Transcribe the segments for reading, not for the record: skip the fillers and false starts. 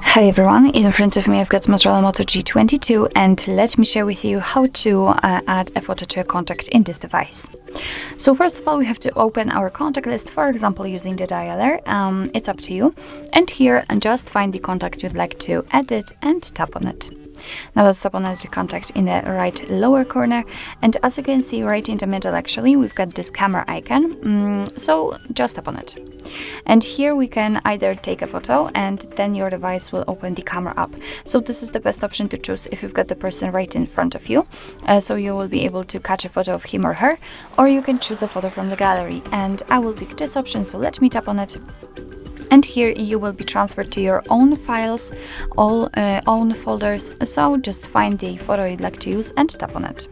Hi everyone, in front of me I've got MOTOROLA Moto G22, and let me share with you how to add a photo to a contact in this device. So first of all, we have to open our contact list, for example using the dialer. It's up to you, and here just find the contact you'd like to edit and tap on it. Now let's tap on the contact in the right lower corner, and as you can see right in the middle actually we've got this camera icon, so just tap on it. And here we can either take a photo and then your device will open the camera up. So this is the best option to choose if you've got the person right in front of you, so you will be able to catch a photo of him or her, or you can choose a photo from the gallery, and I will pick this option, so let me tap on it. And here you will be transferred to your own files, all own folders, so just find the photo you'd like to use and tap on it.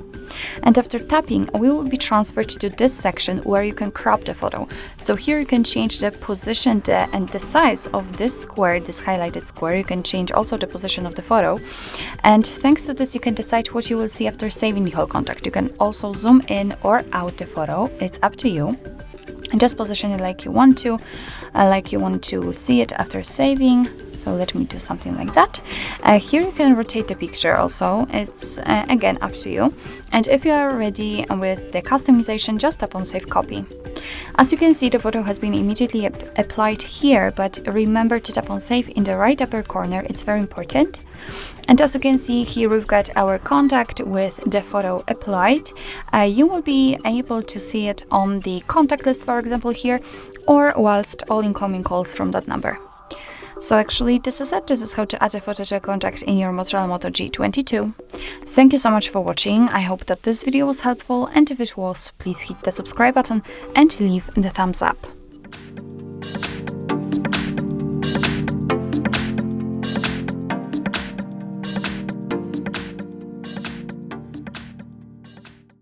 And after tapping, we will be transferred to this section where you can crop the photo. So here you can change the position and the size of this square, this highlighted square. You can change also the position of the photo. And thanks to this, you can decide what you will see after saving the whole contact. You can also zoom in or out the photo. It's up to you. And just position it like you want to see it after saving. So let me do something like that. Here you can rotate the picture also. It's again up to you. And if you are ready with the customization, just tap on Save Copy. As you can see, the photo has been immediately applied here, but remember to tap on Save in the right upper corner. It's very important. And as you can see here, we've got our contact with the photo applied. You will be able to see it on the contact list, for example here, or whilst all incoming calls from that number. So actually this is it. This is how to add a photo to a contact in your MOTOROLA Moto G22. Thank you so much for watching. I hope that this video was helpful, and if it was, please hit the subscribe button and leave the thumbs up.